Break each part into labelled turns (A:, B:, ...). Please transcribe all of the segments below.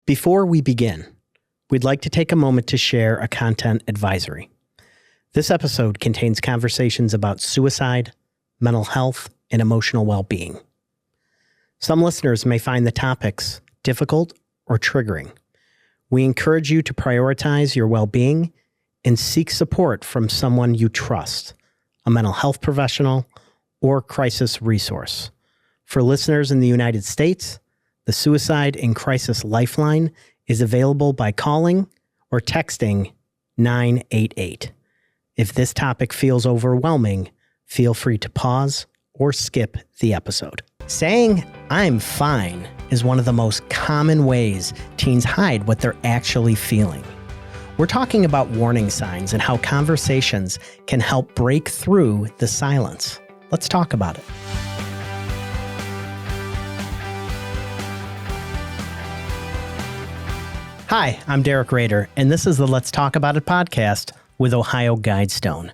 A: Before we begin, we'd like to take a moment to share a content advisory. This episode contains conversations about suicide, mental health, and emotional well-being. Some listeners may find the topics difficult or triggering. We encourage you to prioritize your well-being and seek support from someone you trust, a mental health professional or crisis resource. For listeners in the United States, the Suicide and Crisis Lifeline is available by calling or texting 988. If this topic feels overwhelming, feel free to pause or skip the episode. Saying, "I'm fine," is one of the most common ways teens hide what they're actually feeling. We're talking about warning signs and how conversations can help break through the silence. Let's talk about it. Hi, I'm Derek Rader, and this is the Let's Talk About It podcast with OhioGuidestone.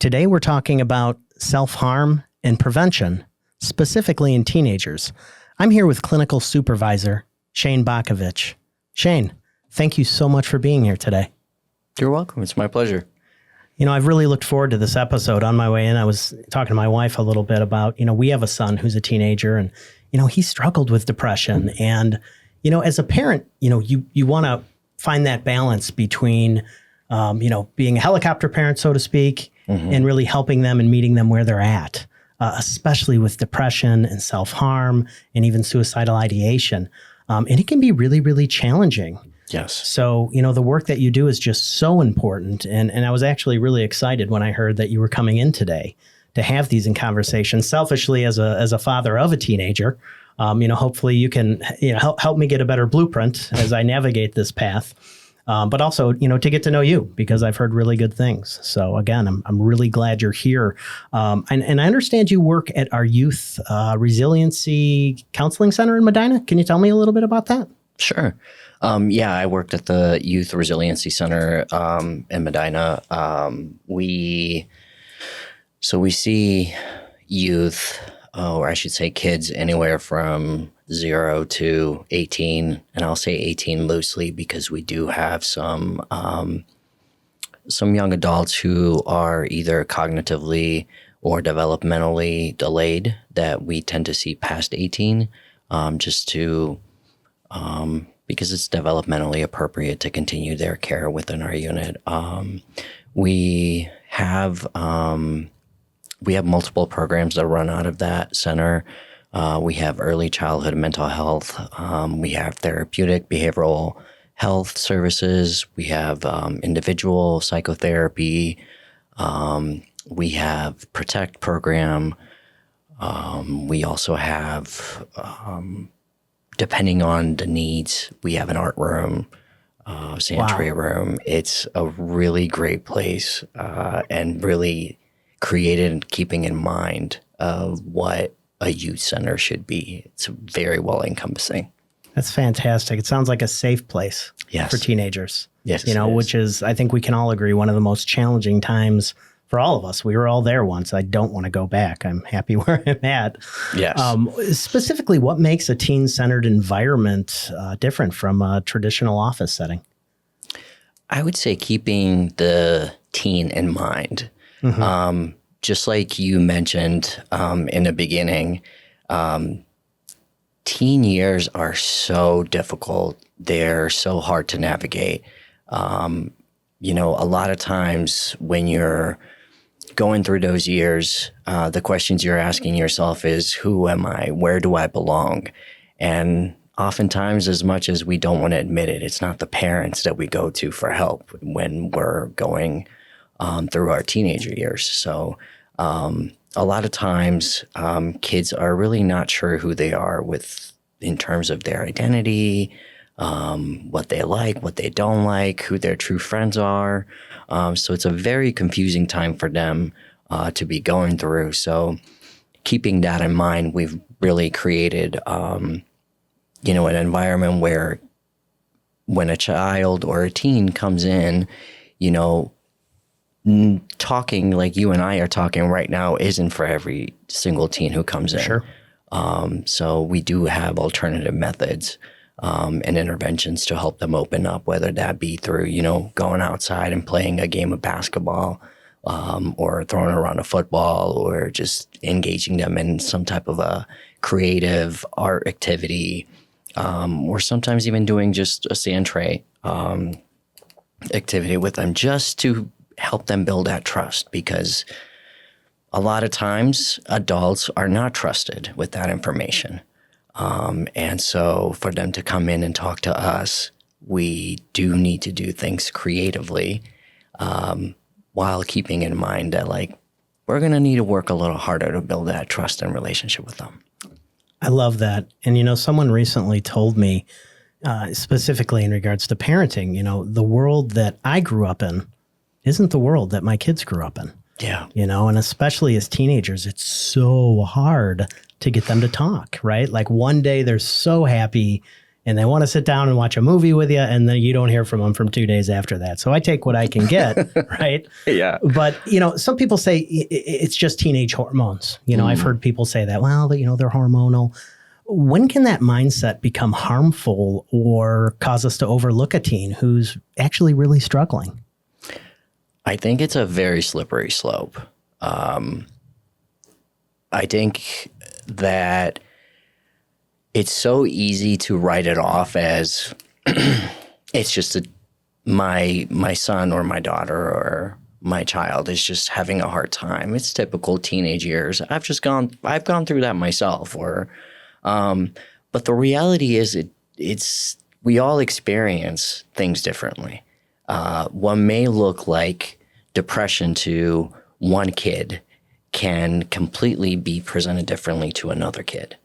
A: Today we're talking about self-harm and prevention, specifically in teenagers. I'm here with Clinical Supervisor Shane Bakovich. Shane, thank you so much for being here today.
B: You're welcome. It's my pleasure.
A: You know, I've really looked forward to this episode. On my way in, I was talking to my wife a little bit about, we have a son who's a teenager and, he struggled with depression. And, as a parent, you want to find that balance between, being a helicopter parent, so to speak, and really helping them and meeting them where they're at, especially with depression and self-harm and even suicidal ideation. And it can be really, really challenging.
B: Yes.
A: So, the work that you do is just so important. And I was actually really excited when I heard that you were coming in today to have these in conversations. Selfishly, as a father of a teenager, hopefully you can, help me get a better blueprint as I navigate this path. But also, to get to know you, because I've heard really good things. So again, I'm really glad you're here. And I understand you work at our Youth Resiliency Counseling Center in Medina. Can you tell me a little bit about that?
B: Sure. I worked at the Youth Resiliency Center in Medina. We see youth, or I should say kids, anywhere from 0 to 18, and I'll say 18 loosely because we do have some young adults who are either cognitively or developmentally delayed that we tend to see past 18, because it's developmentally appropriate to continue their care within our unit. We have multiple programs that run out of that center. We have early childhood mental health. We have therapeutic behavioral health services. We have individual psychotherapy. We have Protect program. We also have, depending on the needs, we have an art room, sanitary room. It's a really great place and really created and keeping in mind of what a youth center should be. It's very well encompassing.
A: That's fantastic. It sounds like a safe place for teenagers.
B: Yes,
A: which is, I think we can all agree, one of the most challenging times for all of us. We were all there once. I don't want to go back. I'm happy where I'm at.
B: Yes.
A: Specifically, what makes a teen-centered environment different from a traditional office setting?
B: I would say keeping the teen in mind. Just like you mentioned in the beginning, teen years are so difficult. They're so hard to navigate. A lot of times when you're going through those years, the questions you're asking yourself is, who am I? Where do I belong? And oftentimes, as much as we don't want to admit it, it's not the parents that we go to for help when we're going through our teenager years. So a lot of times kids are really not sure who they are in terms of their identity, what they like, what they don't like, who their true friends are. So it's a very confusing time for them to be going through. So keeping that in mind, we've really created, an environment where when a child or a teen comes in, talking like you and I are talking right now isn't for every single teen who comes in.
A: Sure.
B: So we do have alternative methods and interventions to help them open up, whether that be through, going outside and playing a game of basketball, or throwing around a football, or just engaging them in some type of a creative art activity, or sometimes even doing just a sand tray activity with them, just to help them build that trust, because a lot of times adults are not trusted with that information. And so for them to come in and talk to us, we do need to do things creatively, while keeping in mind that, like, we're going to need to work a little harder to build that trust and relationship with them.
A: I love that. And, someone recently told me, specifically in regards to parenting, the world that I grew up in isn't the world that my kids grew up in.
B: Yeah.
A: And especially as teenagers, it's so hard to get them to talk, right? Like one day they're so happy and they want to sit down and watch a movie with you, and then you don't hear from them from 2 days after that. So I take what I can get, right?
B: Yeah.
A: But, some people say it's just teenage hormones. I've heard people say that, well, they're hormonal. When can that mindset become harmful or cause us to overlook a teen who's actually really struggling?
B: I think it's a very slippery slope. I think that it's so easy to write it off as it's just my son or my daughter or my child is just having a hard time. It's typical teenage years. I've gone through that myself. But the reality is we all experience things differently. What may look like depression to one kid can completely be presented differently to another kid.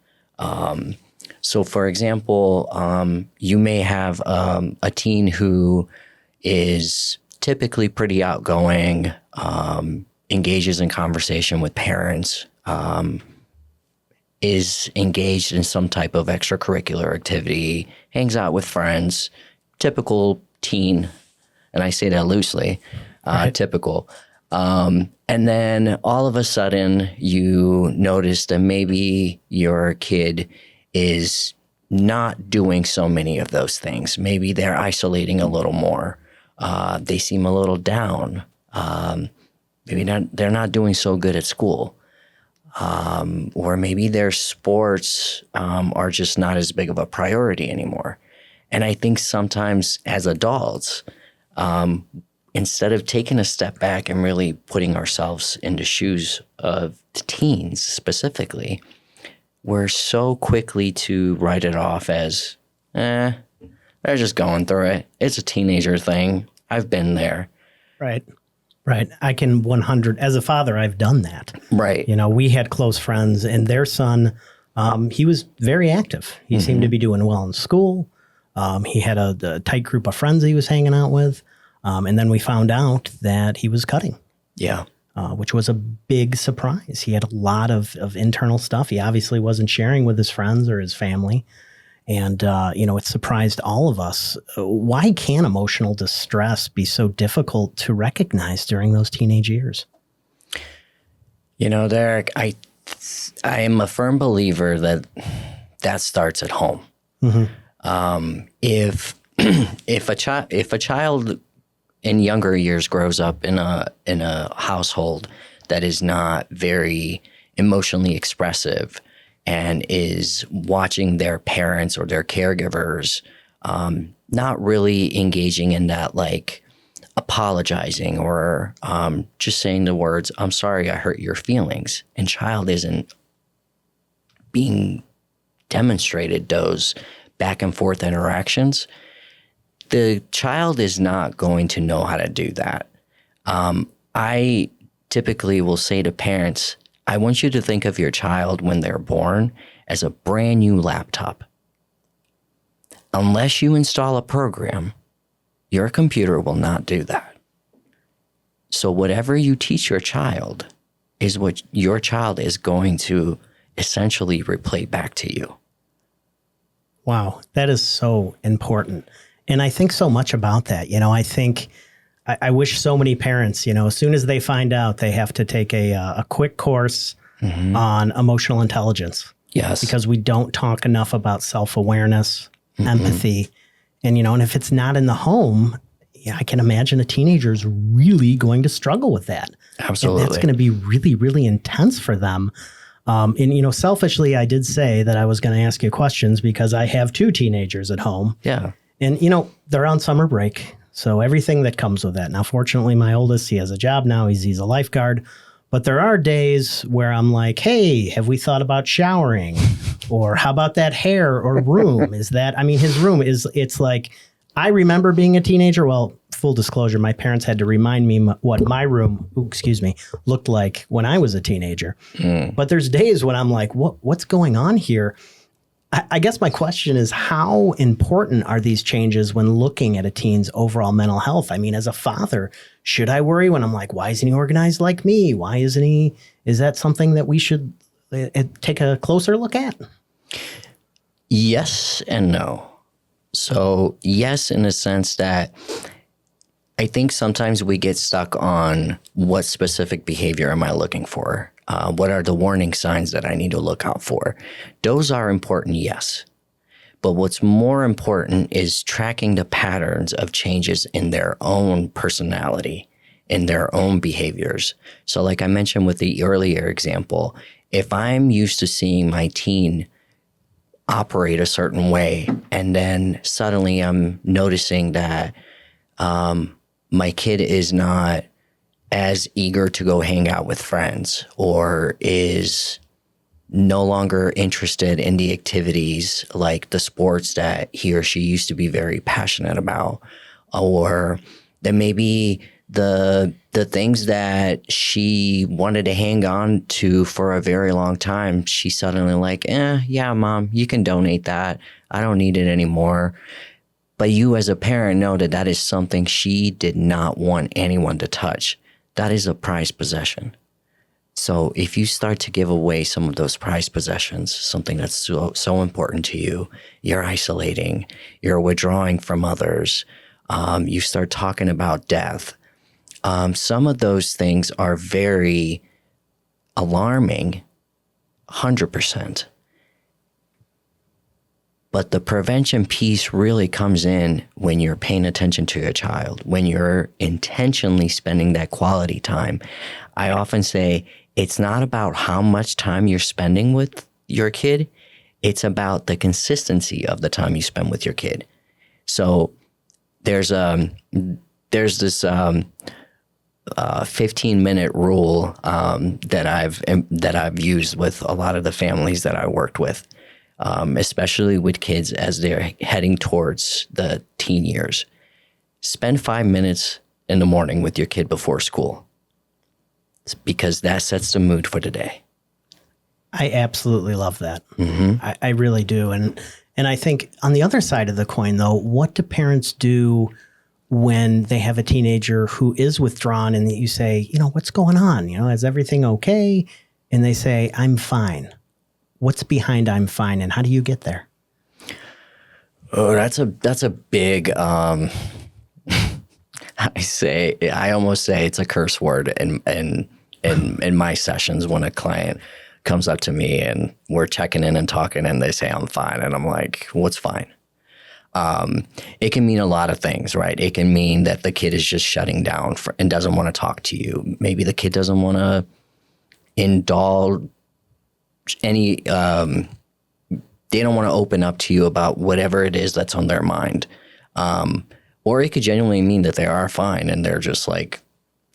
B: So, for example, you may have a teen who is typically pretty outgoing, engages in conversation with parents, is engaged in some type of extracurricular activity, hangs out with friends, typical teen, and I say that loosely, right. Typical. And then all of a sudden you notice that maybe your kid is not doing so many of those things. Maybe they're isolating a little more. They seem a little down. Maybe they're not doing so good at school. Or maybe their sports are just not as big of a priority anymore. And I think sometimes as adults, instead of taking a step back and really putting ourselves in the shoes of the teens specifically, we're so quickly to write it off as, they're just going through it. It's a teenager thing. I've been there.
A: Right. Right. I can 100, as a father, I've done that.
B: Right.
A: We had close friends and their son, he was very active. He seemed to be doing well in school. He had a tight group of friends he was hanging out with. And then we found out that he was cutting. Yeah. Which was a big surprise. He had a lot of internal stuff. He obviously wasn't sharing with his friends or his family. And, it surprised all of us. Why can emotional distress be so difficult to recognize during those teenage years?
B: Derek, I am a firm believer that starts at home. Mm-hmm. If a child in younger years grows up in a household that is not very emotionally expressive and is watching their parents or their caregivers not really engaging in that, like apologizing or just saying the words, "I'm sorry, I hurt your feelings," and child isn't being demonstrated those back and forth interactions, the child is not going to know how to do that. I typically will say to parents, I want you to think of your child when they're born as a brand new laptop. Unless you install a program, your computer will not do that. So whatever you teach your child is what your child is going to essentially replay back to you.
A: Wow, that is so important. And I think so much about that. I wish so many parents, as soon as they find out, they have to take a quick course on emotional intelligence.
B: Yes.
A: Because we don't talk enough about self-awareness, empathy. And, and if it's not in the home, I can imagine a teenager is really going to struggle with that.
B: Absolutely.
A: And that's going to be really, really intense for them. And selfishly, I did say that I was going to ask you questions because I have 2 teenagers at home.
B: Yeah.
A: And, they're on summer break. So everything that comes with that. Now, fortunately, my oldest, he has a job now. He's a lifeguard. But there are days where I'm like, hey, have we thought about showering? Or how about that hair or room? His room it's like, I remember being a teenager. Well, full disclosure, my parents had to remind me what my room, looked like when I was a teenager. But there's days when I'm like, what's going on here? I guess my question is, how important are these changes when looking at a teen's overall mental health? I mean, as a father, should I worry when I'm like, why isn't he organized like me? Why isn't he? Is that something that we should take a closer look at?
B: Yes and no. So yes, in the sense that I think sometimes we get stuck on what specific behavior am I looking for? What are the warning signs that I need to look out for? Those are important, yes. But what's more important is tracking the patterns of changes in their own personality, in their own behaviors. So like I mentioned with the earlier example, if I'm used to seeing my teen operate a certain way, and then suddenly I'm noticing that my kid is not as eager to go hang out with friends, or is no longer interested in the activities like the sports that he or she used to be very passionate about, or that maybe the things that she wanted to hang on to for a very long time, she's suddenly like, yeah, mom, you can donate that. I don't need it anymore. But you as a parent know that that is something she did not want anyone to touch. That is a prized possession. So if you start to give away some of those prized possessions, something that's so important to you, you're isolating, you're withdrawing from others, you start talking about death. Some of those things are very alarming, 100%. But the prevention piece really comes in when you're paying attention to your child, when you're intentionally spending that quality time. I often say it's not about how much time you're spending with your kid. It's about the consistency of the time you spend with your kid. So there's this 15-minute rule that I've used with a lot of the families that I worked with. Especially with kids as they're heading towards the teen years. Spend 5 minutes in the morning with your kid before school, because that sets the mood for the day.
A: I absolutely love that. Mm-hmm. I really do. And I think on the other side of the coin, though, what do parents do when they have a teenager who is withdrawn and you say, what's going on? Is everything okay? And they say, I'm fine. What's behind I'm fine, and how do you get there?
B: Oh, that's a big, I almost say it's a curse word in my sessions when a client comes up to me and we're checking in and talking and they say I'm fine, and I'm like, what's fine? It can mean a lot of things, right? It can mean that the kid is just shutting down and doesn't want to talk to you. Maybe the kid doesn't want to indulge they don't want to open up to you about whatever it is that's on their mind. Or it could genuinely mean that they are fine and they're just like,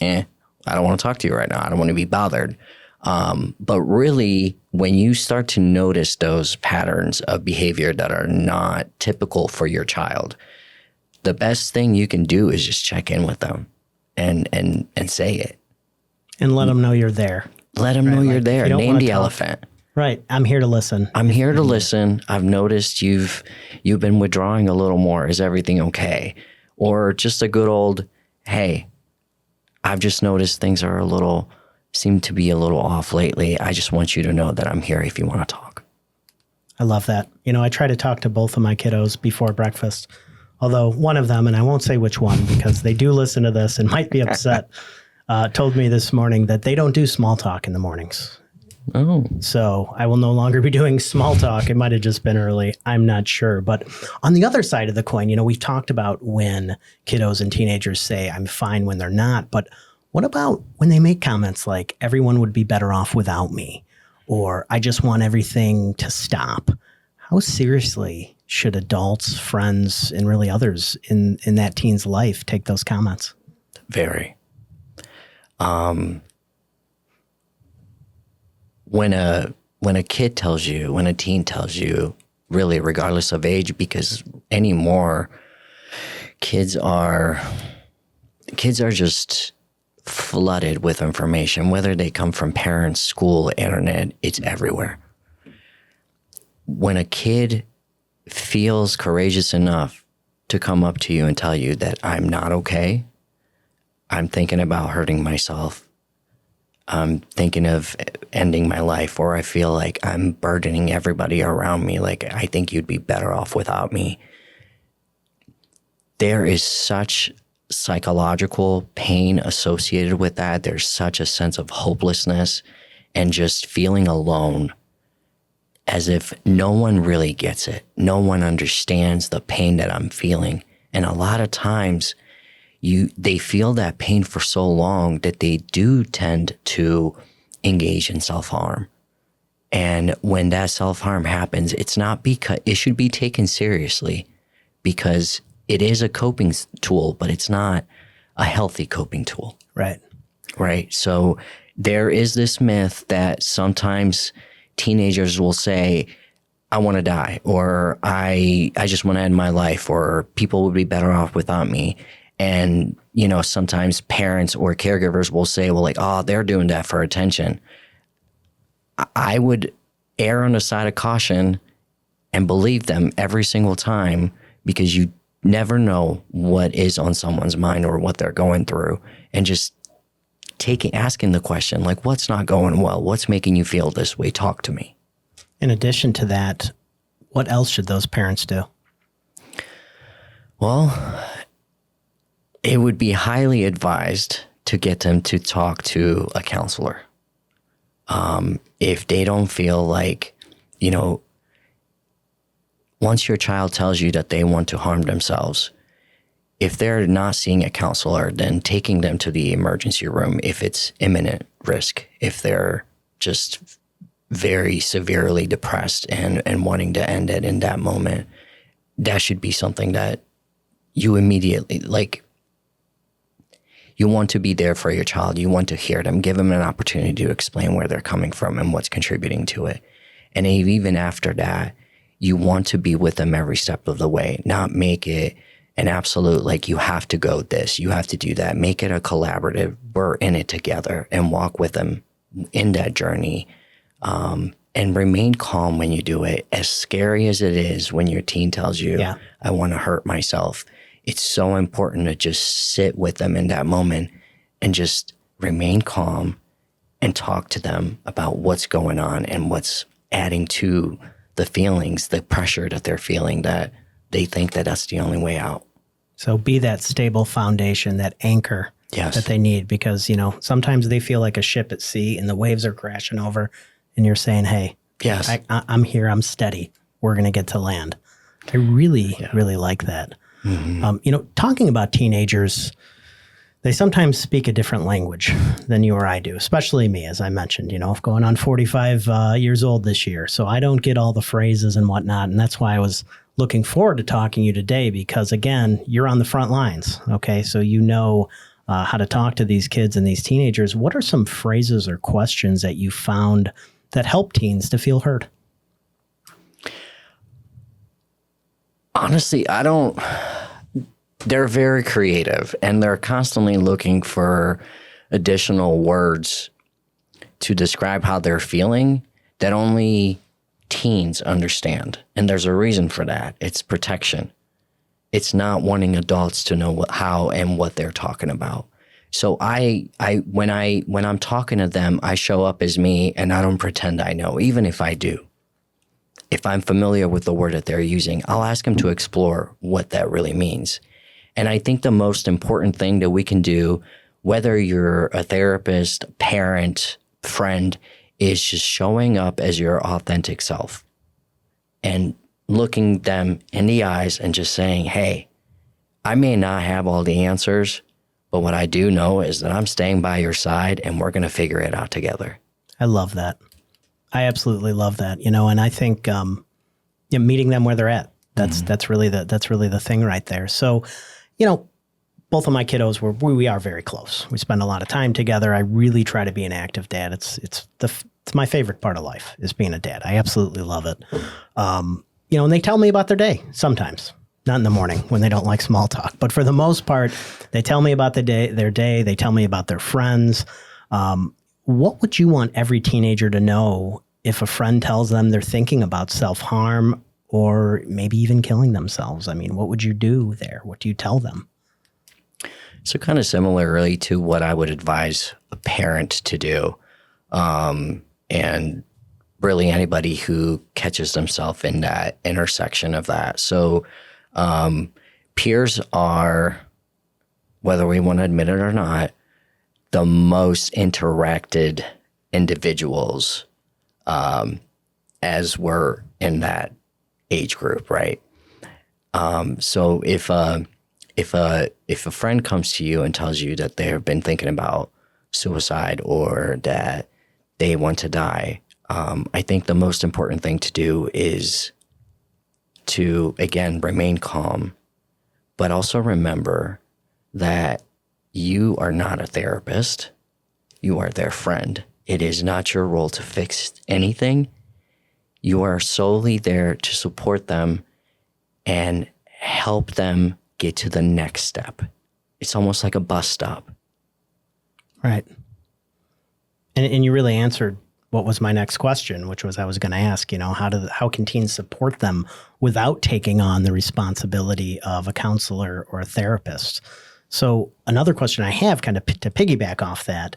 B: I don't want to talk to you right now. I don't want to be bothered. But really, when you start to notice those patterns of behavior that are not typical for your child, the best thing you can do is just check in with them and say it. And
A: let them know you're there.
B: Let them know you're there. Name the elephant.
A: Right. I'm here to listen.
B: I'm here to listen. I've noticed you've been withdrawing a little more. Is everything okay? Or just a good old, hey, I've just noticed things seem to be a little off lately. I just want you to know that I'm here if you want to talk.
A: I love that. I try to talk to both of my kiddos before breakfast. Although one of them, and I won't say which one because they do listen to this and might be upset, told me this morning that they don't do small talk in the mornings.
B: Oh.
A: So I will no longer be doing small talk. It might have just been early. I'm not sure. But on the other side of the coin, we've talked about when kiddos and teenagers say, I'm fine when they're not. But what about when they make comments like, everyone would be better off without me? Or I just want everything to stop. How seriously should adults, friends, and really others in that teen's life take those comments?
B: Very. When a kid tells you, when a teen tells you, really regardless of age, because anymore kids are just flooded with information, whether they come from parents, school, internet, it's everywhere. When a kid feels courageous enough to come up to you and tell you that I'm not okay, I'm thinking about hurting myself, I'm thinking of ending my life, or I feel like I'm burdening everybody around me, like I think you'd be better off without me. There is such psychological pain associated with that. There's such a sense of hopelessness and just feeling alone, as if no one really gets it. No one understands the pain that I'm feeling. And a lot of times they feel that pain for so long that they do tend to engage in self-harm. And when that self-harm happens, it's not because it should be taken seriously, because it is a coping tool, but it's not a healthy coping tool.
A: Right.
B: Right. So there is this myth that sometimes teenagers will say, I want to die, or I just want to end my life, or people would be better off without me. And, sometimes parents or caregivers will say, well, like, oh, they're doing that for attention. I would err on the side of caution and believe them every single time, because you never know what is on someone's mind or what they're going through. And just asking the question, like, what's not going well? What's making you feel this way? Talk to me.
A: In addition to that, what else should those parents do?
B: Well, it would be highly advised to get them to talk to a counselor. If they don't feel like, once your child tells you that they want to harm themselves, if they're not seeing a counselor, then taking them to the emergency room if it's imminent risk, if they're just very severely depressed and wanting to end it in that moment, that should be something that you immediately, you want to be there for your child. You want to hear them, give them an opportunity to explain where they're coming from and what's contributing to it. And even after that, you want to be with them every step of the way, not make it an absolute, like, you have to go this, you have to do that. Make it a collaborative, we're in it together, and walk with them in that journey. And remain calm when you do it. As scary as it is when your teen tells you, I want to hurt myself, it's so important to just sit with them in that moment and just remain calm and talk to them about what's going on and what's adding to the feelings, the pressure that they're feeling, that they think that that's the only way out.
A: So be that stable foundation, that anchor that they need, because, sometimes they feel like a ship at sea and the waves are crashing over and you're saying, hey, I'm here, I'm steady, we're going to get to land. I really like that. Mm-hmm. Talking about teenagers, they sometimes speak a different language than you or I do, especially me, as I mentioned, going on 45 years old this year. So I don't get all the phrases and whatnot. And that's why I was looking forward to talking to you today, because, again, you're on the front lines. Okay. So how to talk to these kids and these teenagers. What are some phrases or questions that you found that help teens to feel heard?
B: Honestly, they're very creative, and they're constantly looking for additional words to describe how they're feeling that only teens understand. And there's a reason for that. It's protection. It's not wanting adults to know how and what they're talking about. So when I'm talking to them, I show up as me, and I don't pretend I know, even if I do. If I'm familiar with the word that they're using, I'll ask them to explore what that really means. And I think the most important thing that we can do, whether you're a therapist, parent, friend, is just showing up as your authentic self and looking them in the eyes and just saying, hey, I may not have all the answers, but what I do know is that I'm staying by your side and we're going to figure it out together.
A: I love that. I absolutely love that. And I think meeting them where they're at, that's really the thing right there. So, both of my kiddos we are very close. We spend a lot of time together. I really try to be an active dad. It's my favorite part of life is being a dad. I absolutely love it. And they tell me about their day sometimes, not in the morning when they don't like small talk, but for the most part, they tell me about their day. They tell me about their friends. What would you want every teenager to know if a friend tells them they're thinking about self-harm or maybe even killing themselves? I mean, what would you do there? What do you tell them?
B: So kind of similarly to what I would advise a parent to do, and really anybody who catches themselves in that intersection of that. So peers are, whether we want to admit it or not, the most interacted individuals as we're in that age group, right? So if a friend comes to you and tells you that they've been thinking about suicide or that they want to die, I think the most important thing to do is to, again, remain calm, but also remember that you are not a therapist. You are their friend. It is not your role to fix anything. You are solely there to support them and help them get to the next step. It's almost like a bus stop.
A: Right. And you really answered what was my next question, which was I was going to ask, how can teens support them without taking on the responsibility of a counselor or a therapist? So another question I have kind of to piggyback off that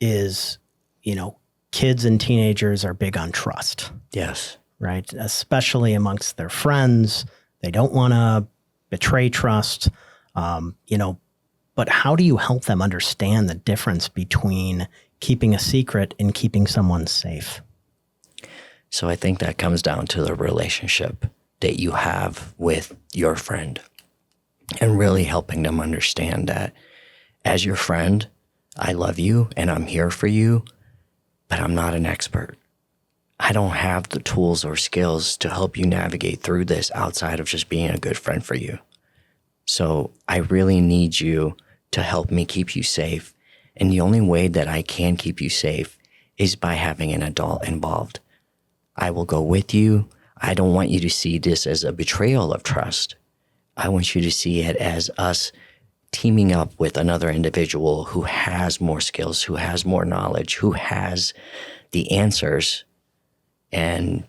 A: is, kids and teenagers are big on trust.
B: Yes.
A: Right. Especially amongst their friends. They don't want to betray trust, but how do you help them understand the difference between keeping a secret and keeping someone safe?
B: So I think that comes down to the relationship that you have with your friend and really helping them understand that as your friend, I love you and I'm here for you, but I'm not an expert. I don't have the tools or skills to help you navigate through this outside of just being a good friend for you. So I really need you to help me keep you safe. And the only way that I can keep you safe is by having an adult involved. I will go with you. I don't want you to see this as a betrayal of trust. I want you to see it as us teaming up with another individual who has more skills, who has more knowledge, who has the answers and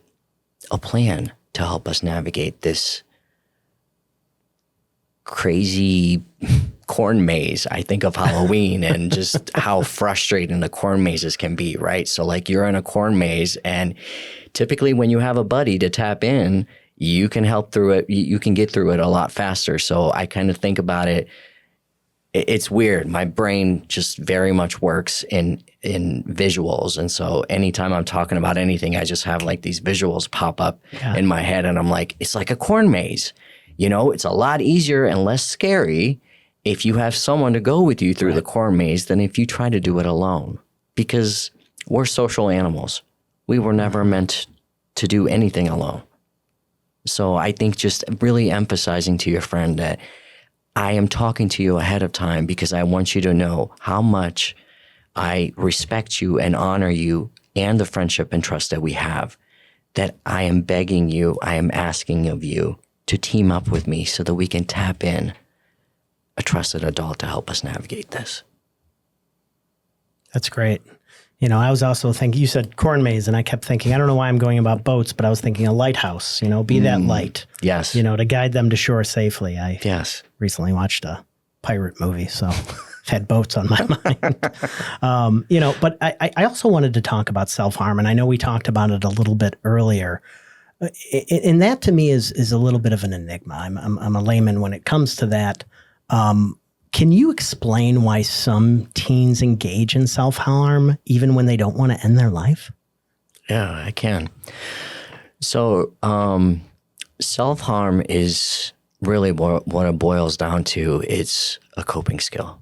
B: a plan to help us navigate this crazy corn maze. I think of Halloween and just how frustrating the corn mazes can be, right? So like you're in a corn maze and typically when you have a buddy to tap in, you can help through it. You can get through it a lot faster. So I kind of think about it. It's weird. My brain just very much works in visuals. And so anytime I'm talking about anything, I just have like these visuals pop up in my head. And I'm like, it's like a corn maze. It's a lot easier and less scary if you have someone to go with you through the corn maze than if you try to do it alone. Because we're social animals. We were never meant to do anything alone. So I think just really emphasizing to your friend that I am talking to you ahead of time because I want you to know how much I respect you and honor you and the friendship and trust that we have, that I am begging you, I am asking of you to team up with me so that we can tap in a trusted adult to help us navigate this.
A: That's great. I was also thinking, you said corn maze, and I kept thinking, I don't know why I'm going about boats, but I was thinking a lighthouse, be that light.
B: Yes.
A: To guide them to shore safely. I
B: yes.
A: recently watched a pirate movie, so I've had boats on my mind. But I also wanted to talk about self-harm, and I know we talked about it a little bit earlier. And that to me is a little bit of an enigma. I'm a layman when it comes to that. Can you explain why some teens engage in self-harm even when they don't want to end their life?
B: Yeah, I can. So, self-harm is really what it boils down to. It's a coping skill.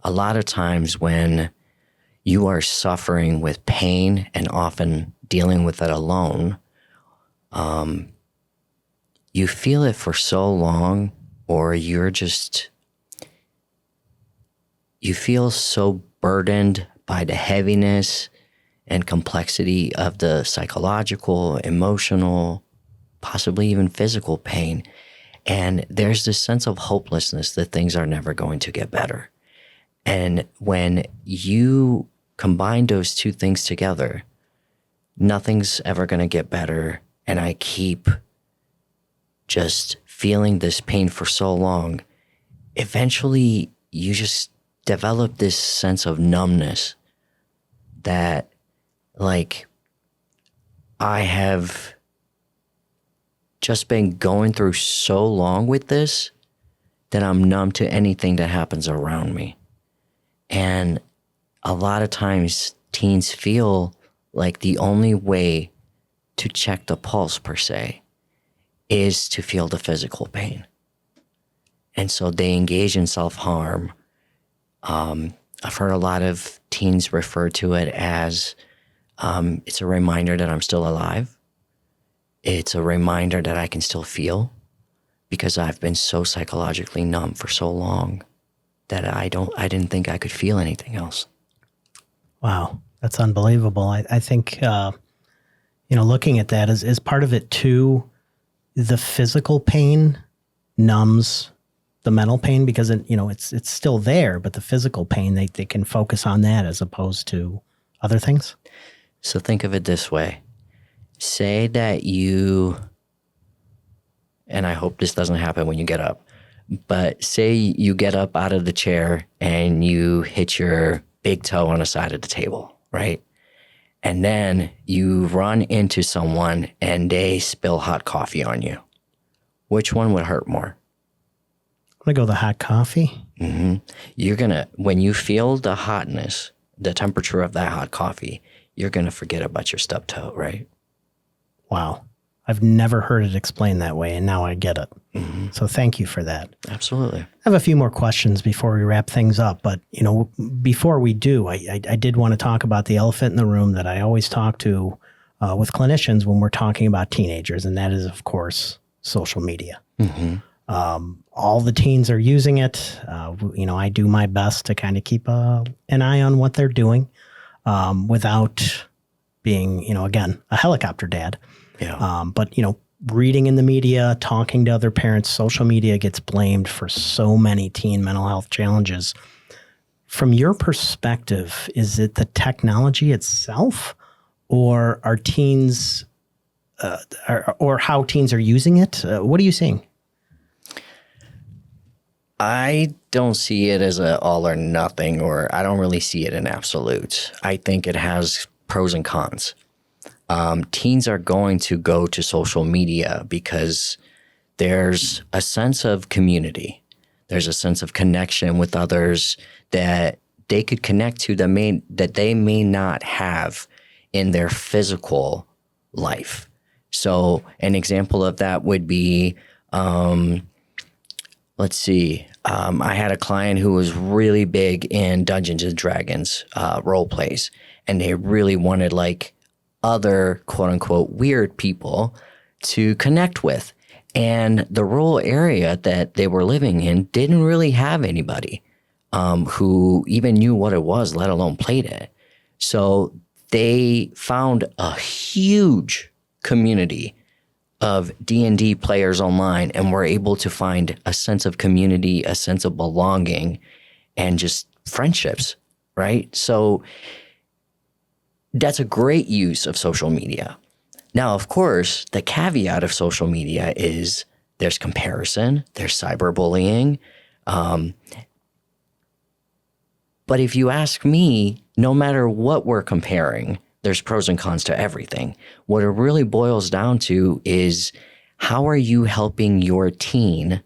B: A lot of times when you are suffering with pain and often dealing with it alone, you feel it for so long, or you feel so burdened by the heaviness and complexity of the psychological, emotional, possibly even physical pain. And there's this sense of hopelessness that things are never going to get better. And when you combine those two things together, nothing's ever going to get better. And I keep just feeling this pain for so long. Eventually, you just develop this sense of numbness that, like, I have just been going through so long with this that I'm numb to anything that happens around me. And a lot of times teens feel like the only way to check the pulse, per se, is to feel the physical pain. And so they engage in self-harm. I've heard a lot of teens refer to it as it's a reminder that I'm still alive. It's a reminder that I can still feel, because I've been so psychologically numb for so long that I didn't think I could feel anything else.
A: Wow, that's unbelievable. I think, looking at that is part of it too. The physical pain numbs the mental pain, because it's still there, but the physical pain, they can focus on that as opposed to other things.
B: So think of it this way. Say that you, and I hope this doesn't happen when you get up, but say you get up out of the chair and you hit your big toe on the side of the table, right? And then you run into someone and they spill hot coffee on you. Which one would hurt more?
A: I'm going to go the hot coffee.
B: Mm-hmm. When you feel the hotness, the temperature of that hot coffee, you're going to forget about your stubbed toe, right?
A: Wow. I've never heard it explained that way, and now I get it.
B: Mm-hmm.
A: So thank you for that.
B: Absolutely.
A: I have a few more questions before we wrap things up, but before we do, I did want to talk about the elephant in the room that I always talk to with clinicians when we're talking about teenagers, and that is, of course, social media.
B: Mm-hmm.
A: All the teens are using it. I do my best to kind of keep an eye on what they're doing without being, again, a helicopter dad.
B: Yeah.
A: But reading in the media, talking to other parents, social media gets blamed for so many teen mental health challenges. From your perspective, is it the technology itself, or are teens, or how teens are using it? What are you seeing?
B: I don't see it as a all or nothing, or I don't really see it in absolutes. I think it has pros and cons. Teens are going to go to social media because there's a sense of community. There's a sense of connection with others that they could connect to that they may not have in their physical life. So an example of that would be, let's see. I had a client who was really big in Dungeons and Dragons role plays, and they really wanted other quote unquote weird people to connect with. And the rural area that they were living in didn't really have anybody who even knew what it was, let alone played it. So they found a huge community of D&D players online and were able to find a sense of community, a sense of belonging, and just friendships, right? So that's a great use of social media. Now, of course, the caveat of social media is there's comparison, there's cyberbullying. But if you ask me, no matter what we're comparing, there's pros and cons to everything. What it really boils down to is, how are you helping your teen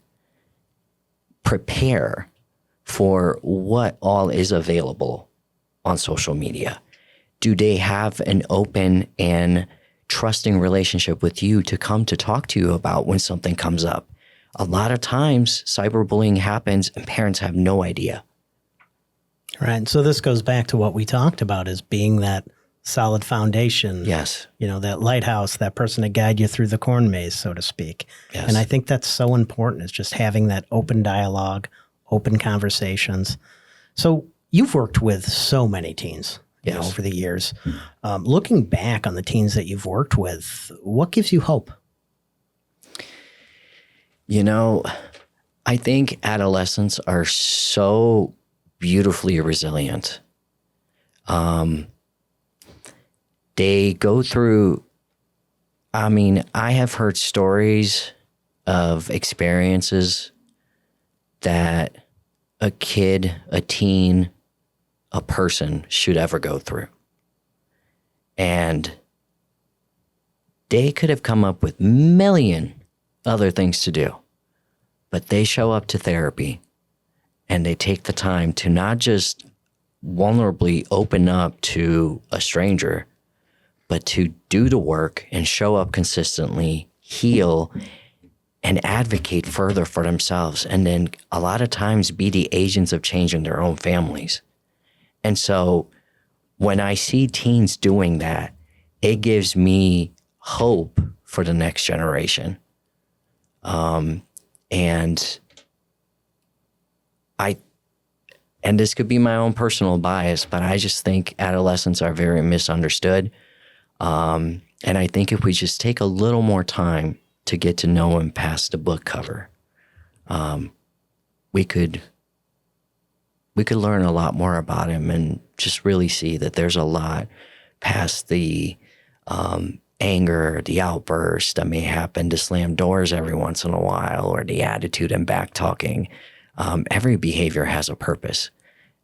B: prepare for what all is available on social media? do they have an open and trusting relationship with you to come to talk to you about when something comes up? A lot of times cyberbullying happens and parents have no idea.
A: Right. So this goes back to what we talked about, is being that solid foundation.
B: Yes.
A: That lighthouse, that person to guide you through the corn maze, so to speak.
B: Yes.
A: And I think that's so important, is just having that open dialogue, open conversations. So you've worked with so many teens over the years. Looking back on the teens that you've worked with, what gives you hope?
B: I think adolescents are so beautifully resilient. They go through, I have heard stories of experiences that a kid, a teen, a person should ever go through. And they could have come up with a million other things to do, but they show up to therapy and they take the time to not just vulnerably open up to a stranger, but to do the work and show up consistently, heal, and advocate further for themselves. And then a lot of times be the agents of change in their own families. And so when I see teens doing that, it gives me hope for the next generation. And this could be my own personal bias, but I just think adolescents are very misunderstood. And I think if we just take a little more time to get to know him past the book cover, we could learn a lot more about him and just really see that there's a lot past the anger, the outburst that may happen to slam doors every once in a while, or the attitude and back talking. Every behavior has a purpose.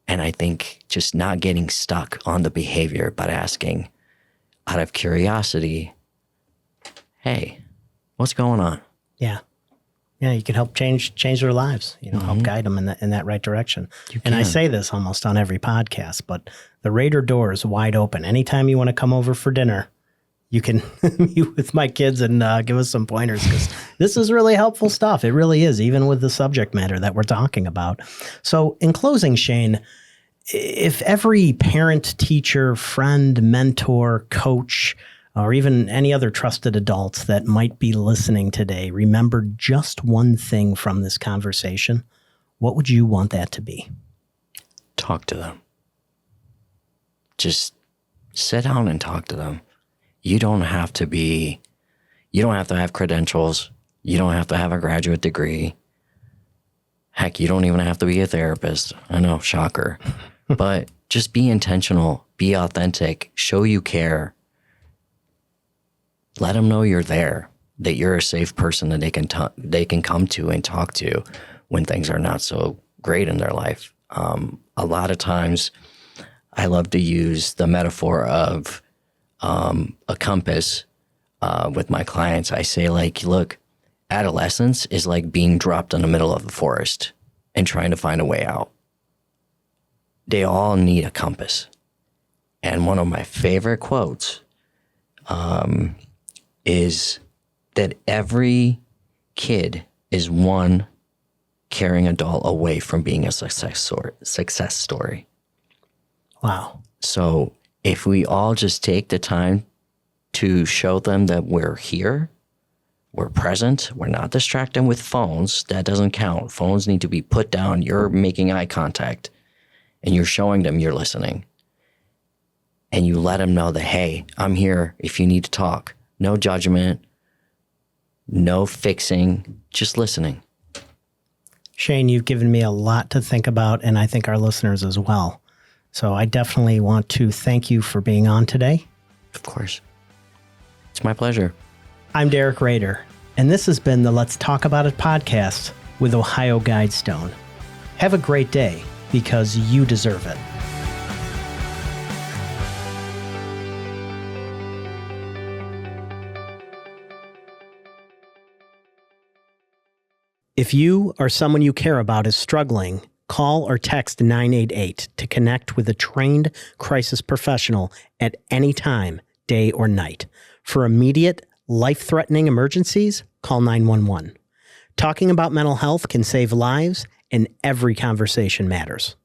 B: And I think just not getting stuck on the behavior, but asking out of curiosity, hey, what's going on?
A: Yeah. Yeah, you can help change their lives, help guide them in that right direction. And I say this almost on every podcast, but the Rader door is wide open. Anytime you want to come over for dinner, you can meet with my kids and give us some pointers, because this is really helpful stuff. It really is, even with the subject matter that we're talking about. So in closing, Shane, if every parent, teacher, friend, mentor, coach, or even any other trusted adults that might be listening today remembered just one thing from this conversation, what would you want that to be?
B: Talk to them. Just sit down and talk to them. You don't have to have credentials. You don't have to have a graduate degree. Heck, you don't even have to be a therapist. I know, shocker. But just be intentional, be authentic, show you care. Let them know you're there, that you're a safe person that they can come to and talk to when things are not so great in their life. A lot of times I love to use the metaphor of a compass with my clients. I say, look, adolescence is like being dropped in the middle of the forest and trying to find a way out. They all need a compass. And one of my favorite quotes is that every kid is one caring adult away from being a success story.
A: Wow.
B: So if we all just take the time to show them that we're here, we're present, we're not distracting with phones, that doesn't count. Phones need to be put down. You're making eye contact and you're showing them you're listening. And you let them know that, hey, I'm here if you need to talk. No judgment, no fixing, just listening.
A: Shane, you've given me a lot to think about, and I think our listeners as well. So I definitely want to thank you for being on today.
B: Of course. It's my pleasure.
A: I'm Derek Rader, and this has been the Let's Talk About It podcast with OhioGuidestone. Have a great day, because you deserve it. If you or someone you care about is struggling, Call or text 988 to connect with a trained crisis professional at any time, day or night. For immediate, life-threatening emergencies, call 911. Talking about mental health can save lives, and every conversation matters.